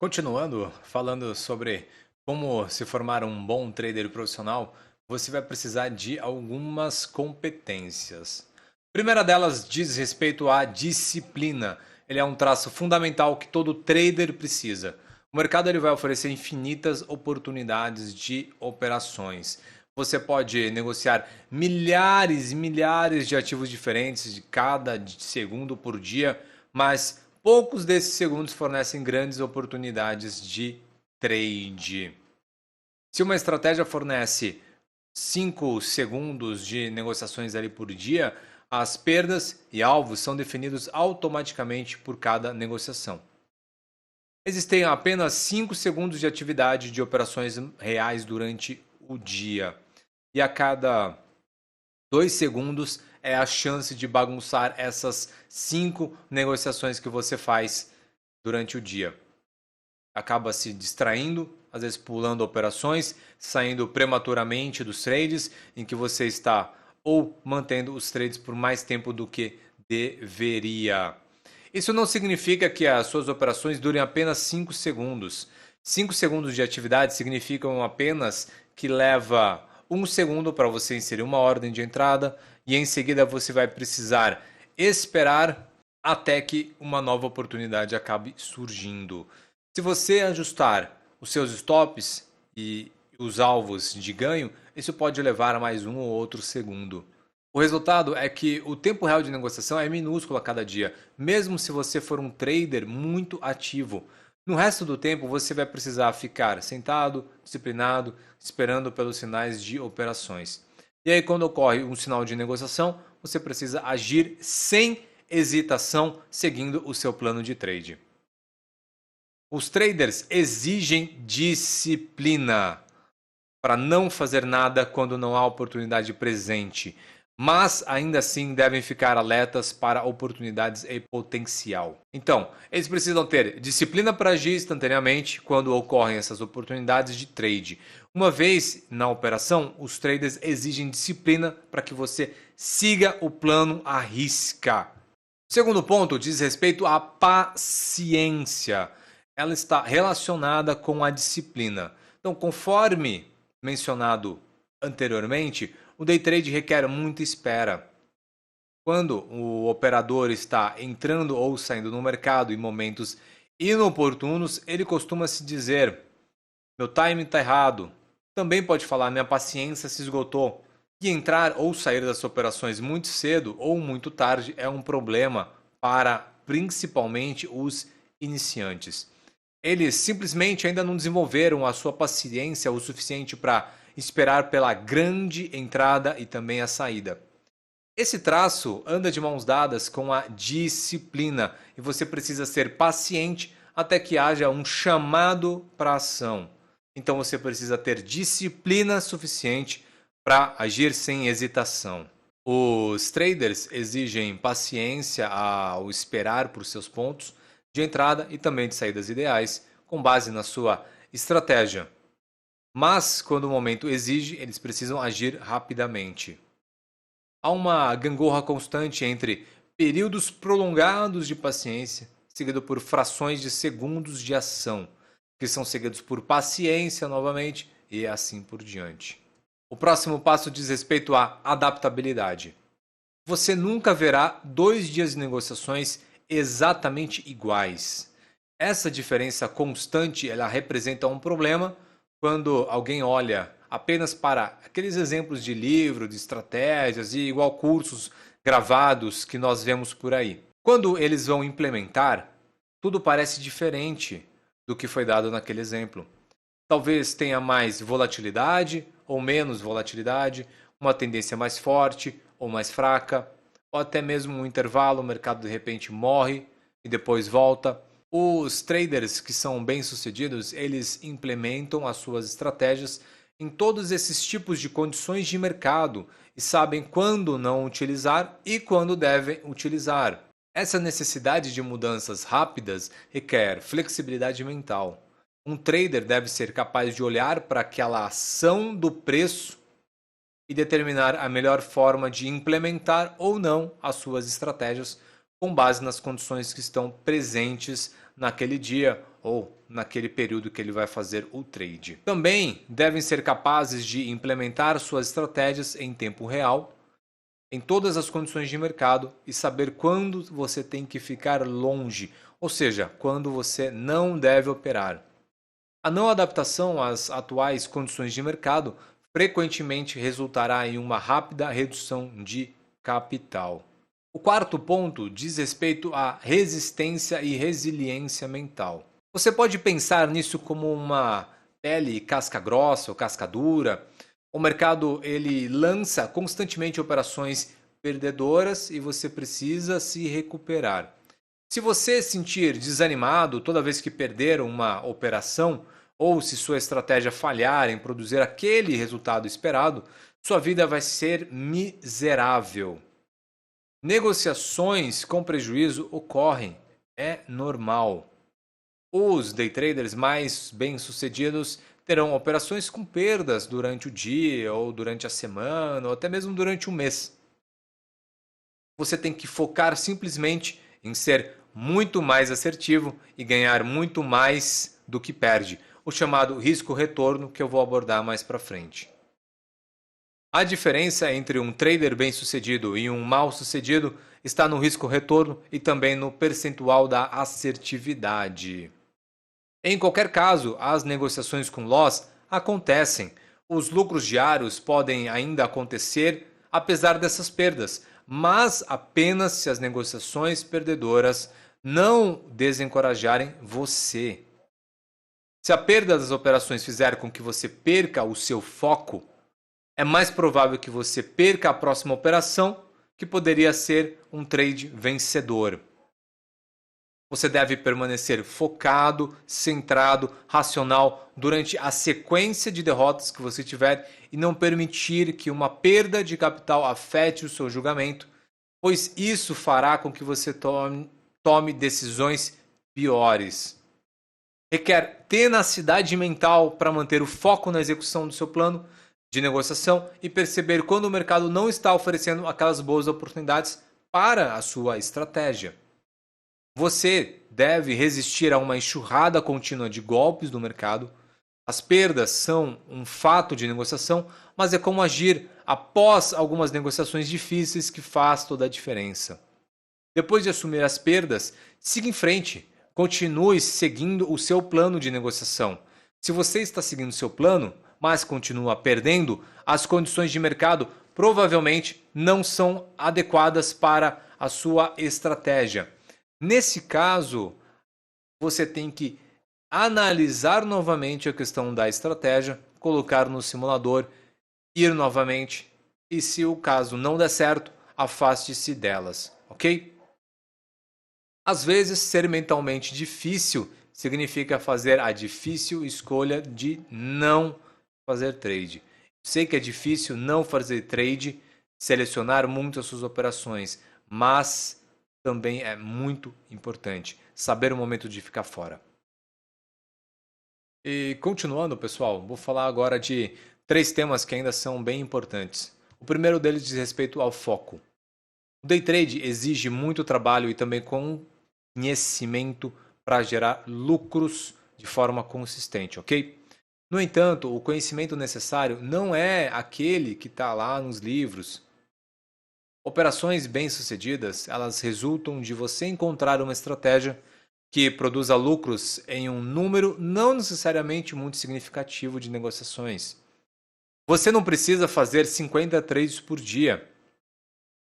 Continuando, falando sobre como se formar um bom trader profissional, você vai precisar de algumas competências. A primeira delas diz respeito à disciplina. Ele é um traço fundamental que todo trader precisa. O mercado ele vai oferecer infinitas oportunidades de operações. Você pode negociar milhares e milhares de ativos diferentes de cada segundo por dia, mas poucos desses segundos fornecem grandes oportunidades de trade. Se uma estratégia fornece 5 segundos de negociações ali por dia, as perdas e alvos são definidos automaticamente por cada negociação. Existem apenas 5 segundos de atividade de operações reais durante o dia. E a cada 2 segundos é a chance de bagunçar essas 5 negociações que você faz durante o dia. Acaba se distraindo, às vezes pulando operações, saindo prematuramente dos trades, em que você está ou mantendo os trades por mais tempo do que deveria. Isso não significa que as suas operações durem apenas 5 segundos. 5 segundos de atividade significam apenas que leva 1 segundo para você inserir uma ordem de entrada e em seguida você vai precisar esperar até que uma nova oportunidade acabe surgindo. Se você ajustar os seus stops e os alvos de ganho, isso pode levar a mais um ou outro segundo. O resultado é que o tempo real de negociação é minúsculo a cada dia, mesmo se você for um trader muito ativo. No resto do tempo, você vai precisar ficar sentado, disciplinado, esperando pelos sinais de operações. E aí, quando ocorre um sinal de negociação, você precisa agir sem hesitação, seguindo o seu plano de trade. Os traders exigem disciplina para não fazer nada quando não há oportunidade presente, mas ainda assim devem ficar alertas para oportunidades e potencial. Então, eles precisam ter disciplina para agir instantaneamente quando ocorrem essas oportunidades de trade. Uma vez na operação, os traders exigem disciplina para que você siga o plano à risca. O segundo ponto diz respeito à paciência. Ela está relacionada com a disciplina. Então, conforme mencionado anteriormente, o day trade requer muita espera. Quando o operador está entrando ou saindo no mercado em momentos inoportunos, ele costuma se dizer: meu timing está errado. Também pode falar: minha paciência se esgotou. E entrar ou sair das operações muito cedo ou muito tarde é um problema para principalmente os iniciantes. Eles simplesmente ainda não desenvolveram a sua paciência o suficiente para esperar pela grande entrada e também a saída. Esse traço anda de mãos dadas com a disciplina e você precisa ser paciente até que haja um chamado para ação. Então você precisa ter disciplina suficiente para agir sem hesitação. Os traders exigem paciência ao esperar por seus pontos de entrada e também de saídas ideais, com base na sua estratégia. Mas, quando o momento exige, eles precisam agir rapidamente. Há uma gangorra constante entre períodos prolongados de paciência, seguido por frações de segundos de ação, que são seguidos por paciência novamente e assim por diante. O próximo passo diz respeito à adaptabilidade. Você nunca verá 2 dias de negociações exatamente iguais. Essa diferença constante ela representa um problema quando alguém olha apenas para aqueles exemplos de livro, de estratégias e igual cursos gravados que nós vemos por aí. Quando eles vão implementar, tudo parece diferente do que foi dado naquele exemplo. Talvez tenha mais volatilidade ou menos volatilidade, uma tendência mais forte ou mais fraca, ou até mesmo um intervalo, o mercado de repente morre e depois volta. Os traders que são bem-sucedidos, eles implementam as suas estratégias em todos esses tipos de condições de mercado e sabem quando não utilizar e quando devem utilizar. Essa necessidade de mudanças rápidas requer flexibilidade mental. Um trader deve ser capaz de olhar para aquela ação do preço e determinar a melhor forma de implementar ou não as suas estratégias com base nas condições que estão presentes naquele dia ou naquele período que ele vai fazer o trade. Também devem ser capazes de implementar suas estratégias em tempo real, em todas as condições de mercado e saber quando você tem que ficar longe, ou seja, quando você não deve operar. A não adaptação às atuais condições de mercado frequentemente resultará em uma rápida redução de capital. O quarto ponto diz respeito à resistência e resiliência mental. Você pode pensar nisso como uma pele casca grossa ou casca dura. O mercado ele lança constantemente operações perdedoras e você precisa se recuperar. Se você sentir desanimado toda vez que perder uma operação, ou se sua estratégia falhar em produzir aquele resultado esperado, sua vida vai ser miserável. Negociações com prejuízo ocorrem, é normal. Os day traders mais bem-sucedidos terão operações com perdas durante o dia, ou durante a semana, ou até mesmo durante um mês. Você tem que focar simplesmente em ser muito mais assertivo e ganhar muito mais do que perde, o chamado risco-retorno que eu vou abordar mais para frente. A diferença entre um trader bem-sucedido e um mal-sucedido está no risco-retorno e também no percentual da assertividade. Em qualquer caso, as negociações com loss acontecem. Os lucros diários podem ainda acontecer apesar dessas perdas, mas apenas se as negociações perdedoras não desencorajarem você. Se a perda das operações fizer com que você perca o seu foco, é mais provável que você perca a próxima operação, que poderia ser um trade vencedor. Você deve permanecer focado, centrado, racional durante a sequência de derrotas que você tiver e não permitir que uma perda de capital afete o seu julgamento, pois isso fará com que você tome decisões piores. Requer tenacidade mental para manter o foco na execução do seu plano de negociação e perceber quando o mercado não está oferecendo aquelas boas oportunidades para a sua estratégia. Você deve resistir a uma enxurrada contínua de golpes no mercado. As perdas são um fato de negociação, mas é como agir após algumas negociações difíceis que faz toda a diferença. Depois de assumir as perdas, siga em frente. Continue seguindo o seu plano de negociação. Se você está seguindo o seu plano, mas continua perdendo, as condições de mercado provavelmente não são adequadas para a sua estratégia. Nesse caso, você tem que analisar novamente a questão da estratégia, colocar no simulador, ir novamente e, se o caso não der certo, afaste-se delas, ok? Às vezes, ser mentalmente difícil significa fazer a difícil escolha de não fazer trade. Sei que é difícil não fazer trade, selecionar muito as suas operações, mas também é muito importante saber o momento de ficar fora. E continuando, pessoal, vou falar agora de 3 temas que ainda são bem importantes. O primeiro deles diz respeito ao foco. O day trade exige muito trabalho e também conhecimento para gerar lucros de forma consistente, ok? No entanto, o conhecimento necessário não é aquele que está lá nos livros. Operações bem-sucedidas, elas resultam de você encontrar uma estratégia que produza lucros em um número não necessariamente muito significativo de negociações. Você não precisa fazer 50 trades por dia.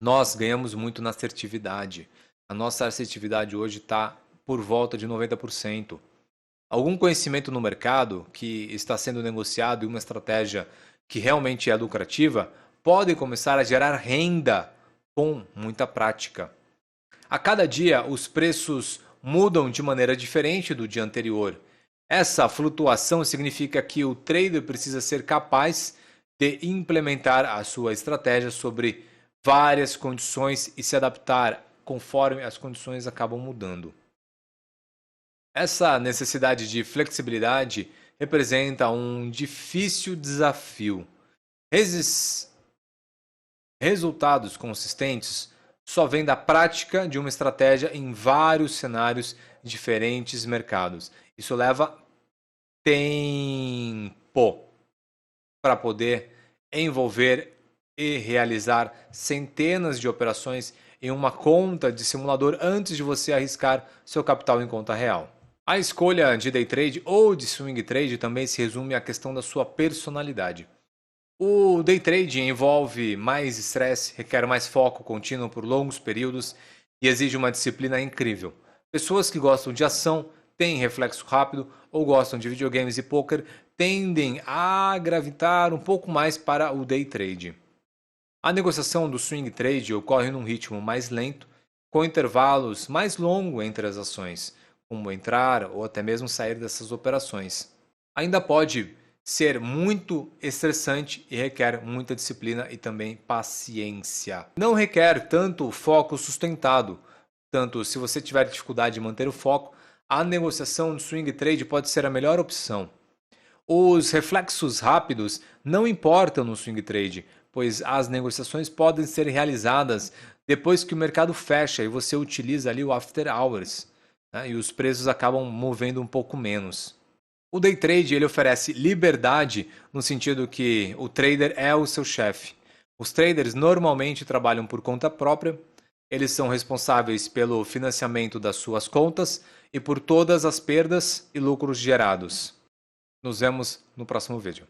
Nós ganhamos muito na assertividade. A nossa assertividade hoje está por volta de 90%. Algum conhecimento no mercado que está sendo negociado e uma estratégia que realmente é lucrativa pode começar a gerar renda com muita prática. A cada dia, os preços mudam de maneira diferente do dia anterior. Essa flutuação significa que o trader precisa ser capaz de implementar a sua estratégia sobre várias condições e se adaptar conforme as condições acabam mudando. Essa necessidade de flexibilidade representa um difícil desafio. Resultados consistentes só vêm da prática de uma estratégia em vários cenários de diferentes mercados. Isso leva tempo para poder envolver e realizar centenas de operações em uma conta de simulador antes de você arriscar seu capital em conta real. A escolha de day trade ou de swing trade também se resume à questão da sua personalidade. O day trade envolve mais estresse, requer mais foco contínuo por longos períodos e exige uma disciplina incrível. Pessoas que gostam de ação, têm reflexo rápido ou gostam de videogames e poker tendem a gravitar um pouco mais para o day trade. A negociação do swing trade ocorre num ritmo mais lento, com intervalos mais longos entre as ações, como entrar ou até mesmo sair dessas operações. Ainda pode ser muito estressante e requer muita disciplina e também paciência. Não requer tanto foco sustentado, tanto se você tiver dificuldade de manter o foco, a negociação de swing trade pode ser a melhor opção. Os reflexos rápidos não importam no swing trade, pois as negociações podem ser realizadas depois que o mercado fecha e você utiliza ali o after hours, né? E os preços acabam movendo um pouco menos. O day trade ele oferece liberdade no sentido que o trader é o seu chefe. Os traders normalmente trabalham por conta própria, eles são responsáveis pelo financiamento das suas contas e por todas as perdas e lucros gerados. Nos vemos no próximo vídeo.